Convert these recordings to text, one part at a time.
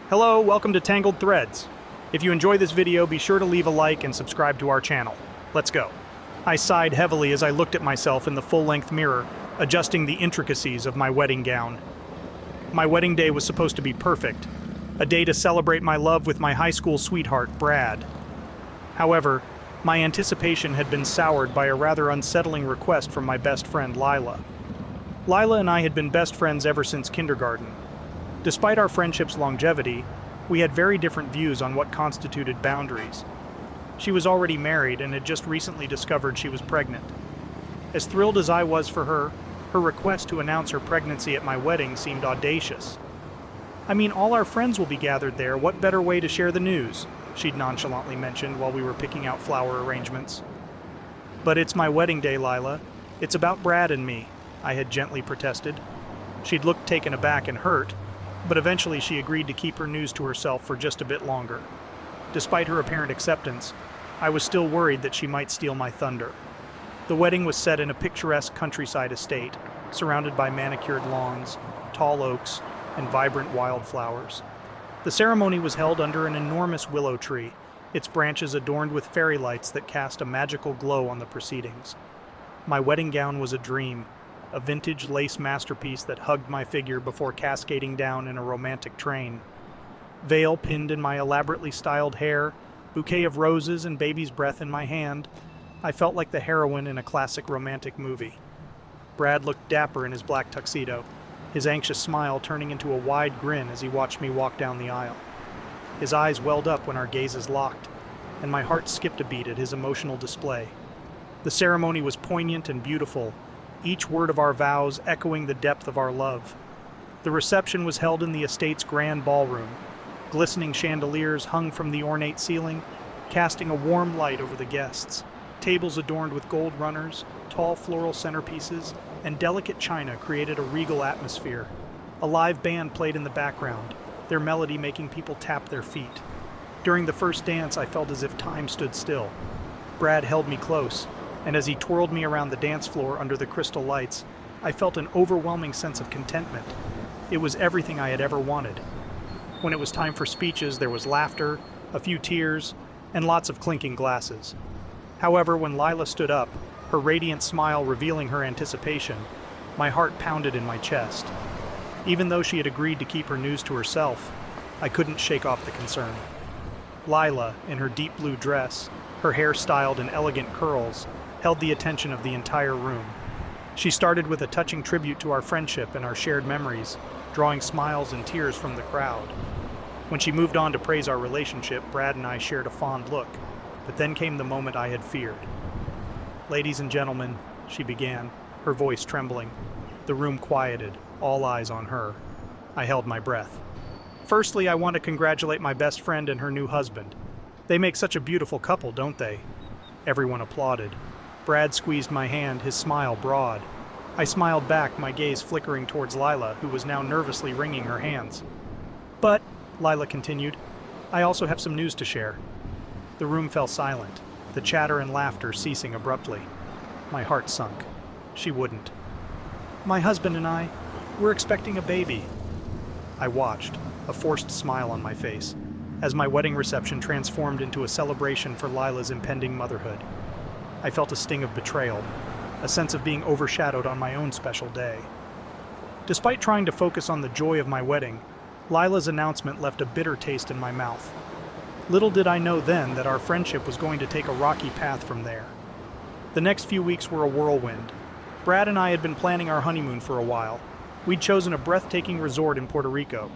Hello, welcome to Tangled Threads. If you enjoy this video, be sure to leave a like and subscribe to our channel. Let's go. I sighed heavily as I looked at myself in the full-length mirror, adjusting the intricacies of my wedding gown. My wedding day was supposed to be perfect, a day to celebrate my love with my high school sweetheart, Brad. However, my anticipation had been soured by a rather unsettling request from my best friend, Lila. Lila and I had been best friends ever since kindergarten. Despite our friendship's longevity, we had very different views on what constituted boundaries. She was already married and had just recently discovered she was pregnant. As thrilled as I was for her, her request to announce her pregnancy at my wedding seemed audacious. "I mean, all our friends will be gathered there. What better way to share the news?" she'd nonchalantly mentioned while we were picking out flower arrangements. "But it's my wedding day, Lila. It's about Brad and me," I had gently protested. She'd looked taken aback and hurt, but eventually she agreed to keep her news to herself for just a bit longer. Despite her apparent acceptance, I was still worried that she might steal my thunder. The wedding was set in a picturesque countryside estate, surrounded by manicured lawns, tall oaks, and vibrant wildflowers. The ceremony was held under an enormous willow tree, its branches adorned with fairy lights that cast a magical glow on the proceedings. My wedding gown was a dream, a vintage lace masterpiece that hugged my figure before cascading down in a romantic train. Veil pinned in my elaborately styled hair, bouquet of roses and baby's breath in my hand, I felt like the heroine in a classic romantic movie. Brad looked dapper in his black tuxedo, his anxious smile turning into a wide grin as he watched me walk down the aisle. His eyes welled up when our gazes locked, and my heart skipped a beat at his emotional display. The ceremony was poignant and beautiful, each word of our vows echoing the depth of our love. The reception was held in the estate's grand ballroom. Glistening chandeliers hung from the ornate ceiling, casting a warm light over the guests. Tables adorned with gold runners, tall floral centerpieces, and delicate china created a regal atmosphere. A live band played in the background, their melody making people tap their feet. During the first dance, I felt as if time stood still. Brad held me close, and as he twirled me around the dance floor under the crystal lights, I felt an overwhelming sense of contentment. It was everything I had ever wanted. When it was time for speeches, there was laughter, a few tears, and lots of clinking glasses. However, when Lila stood up, her radiant smile revealing her anticipation, my heart pounded in my chest. Even though she had agreed to keep her news to herself, I couldn't shake off the concern. Lila, in her deep blue dress, her hair styled in elegant curls, held the attention of the entire room. She started with a touching tribute to our friendship and our shared memories, drawing smiles and tears from the crowd. When she moved on to praise our relationship, Brad and I shared a fond look, but then came the moment I had feared. "Ladies and gentlemen," she began, her voice trembling. The room quieted, all eyes on her. I held my breath. "Firstly, I want to congratulate my best friend and her new husband. They make such a beautiful couple, don't they?" Everyone applauded. Brad squeezed my hand, his smile broad. I smiled back, my gaze flickering towards Lila, who was now nervously wringing her hands. "But," Lila continued, "I also have some news to share." The room fell silent, the chatter and laughter ceasing abruptly. My heart sunk. She wouldn't. "My husband and I, we're expecting a baby." I watched, a forced smile on my face, as my wedding reception transformed into a celebration for Lila's impending motherhood. I felt a sting of betrayal, a sense of being overshadowed on my own special day. Despite trying to focus on the joy of my wedding, Lila's announcement left a bitter taste in my mouth. Little did I know then that our friendship was going to take a rocky path from there. The next few weeks were a whirlwind. Brad and I had been planning our honeymoon for a while. We'd chosen a breathtaking resort in Puerto Rico.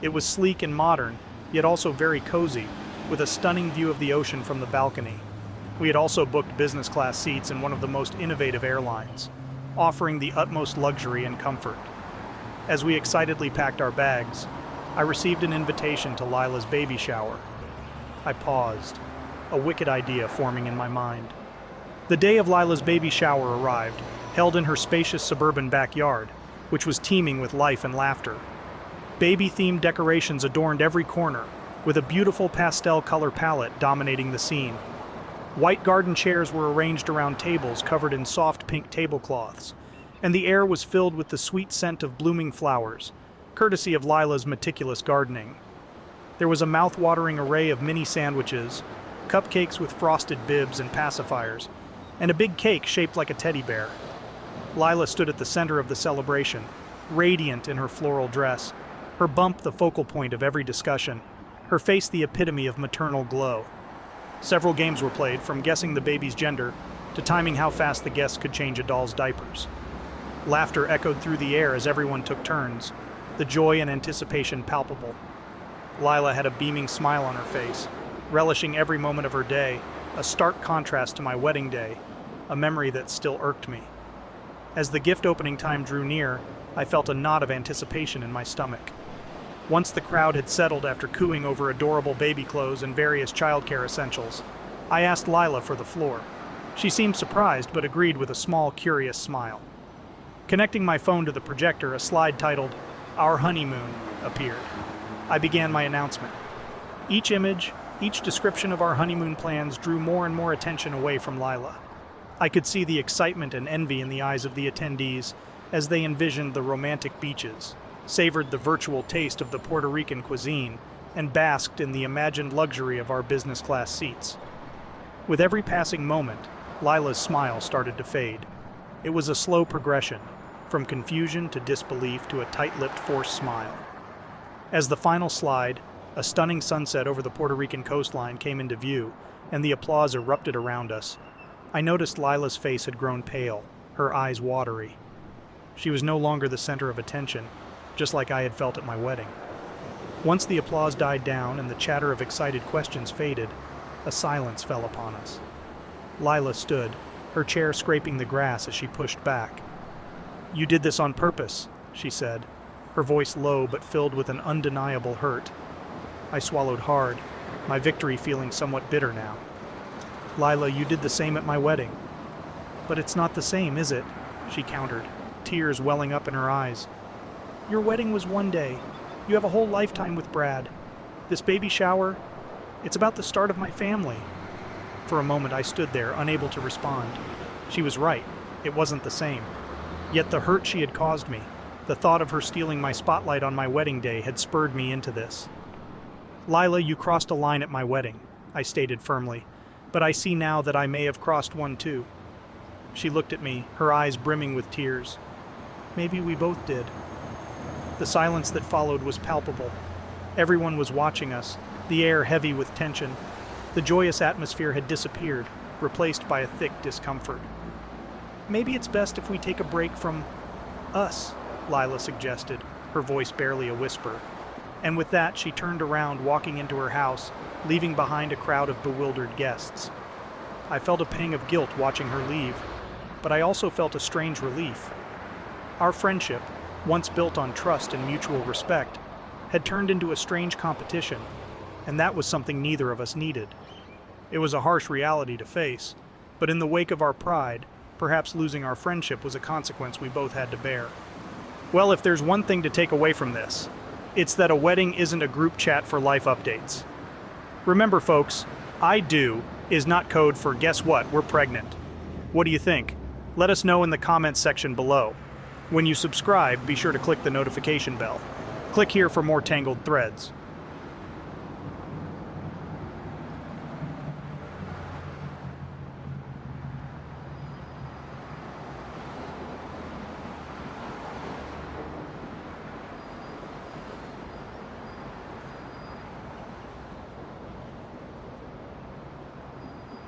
It was sleek and modern, yet also very cozy, with a stunning view of the ocean from the balcony. We had also booked business-class seats in one of the most innovative airlines, offering the utmost luxury and comfort. As we excitedly packed our bags, I received an invitation to Lila's baby shower. I paused, a wicked idea forming in my mind. The day of Lila's baby shower arrived, held in her spacious suburban backyard, which was teeming with life and laughter. Baby-themed decorations adorned every corner, with a beautiful pastel color palette dominating the scene. White garden chairs were arranged around tables covered in soft pink tablecloths, and the air was filled with the sweet scent of blooming flowers, courtesy of Lila's meticulous gardening. There was a mouth-watering array of mini sandwiches, cupcakes with frosted bibs and pacifiers, and a big cake shaped like a teddy bear. Lila stood at the center of the celebration, radiant in her floral dress, her bump the focal point of every discussion, her face the epitome of maternal glow. Several games were played, from guessing the baby's gender to timing how fast the guests could change a doll's diapers. Laughter echoed through the air as everyone took turns, the joy and anticipation palpable. Lila had a beaming smile on her face, relishing every moment of her day, a stark contrast to my wedding day, a memory that still irked me. As the gift opening time drew near, I felt a knot of anticipation in my stomach. Once the crowd had settled after cooing over adorable baby clothes and various childcare essentials, I asked Lila for the floor. She seemed surprised but agreed with a small, curious smile. Connecting my phone to the projector, a slide titled, "Our Honeymoon," appeared. I began my announcement. Each image, each description of our honeymoon plans drew more and more attention away from Lila. I could see the excitement and envy in the eyes of the attendees as they envisioned the romantic beaches, savored the virtual taste of the Puerto Rican cuisine, and basked in the imagined luxury of our business class seats. With every passing moment, Lila's smile started to fade. It was a slow progression, from confusion to disbelief to a tight-lipped forced smile. As the final slide, a stunning sunset over the Puerto Rican coastline came into view, and the applause erupted around us. I noticed Lila's face had grown pale, her eyes watery. She was no longer the center of attention, just like I had felt at my wedding. Once the applause died down and the chatter of excited questions faded, a silence fell upon us. Lila stood, her chair scraping the grass as she pushed back. "You did this on purpose," she said, her voice low but filled with an undeniable hurt. I swallowed hard, my victory feeling somewhat bitter now. "Lila, you did the same at my wedding." "But it's not the same, is it?" she countered, tears welling up in her eyes. "Your wedding was one day. You have a whole lifetime with Brad. This baby shower, it's about the start of my family." For a moment I stood there, unable to respond. She was right. It wasn't the same. Yet the hurt she had caused me, the thought of her stealing my spotlight on my wedding day, had spurred me into this. "Lila, you crossed a line at my wedding," I stated firmly, "but I see now that I may have crossed one too." She looked at me, her eyes brimming with tears. "Maybe we both did." The silence that followed was palpable. Everyone was watching us, the air heavy with tension. The joyous atmosphere had disappeared, replaced by a thick discomfort. "Maybe it's best if we take a break from us," Lila suggested, her voice barely a whisper. And with that, she turned around, walking into her house, leaving behind a crowd of bewildered guests. I felt a pang of guilt watching her leave, but I also felt a strange relief. Our friendship, once built on trust and mutual respect, had turned into a strange competition, and that was something neither of us needed. It was a harsh reality to face, but in the wake of our pride, perhaps losing our friendship was a consequence we both had to bear. Well, if there's one thing to take away from this, it's that a wedding isn't a group chat for life updates. Remember, folks, "I do" is not code for "guess what, we're pregnant." What do you think? Let us know in the comments section below. When you subscribe, be sure to click the notification bell. Click here for more Tangled threads.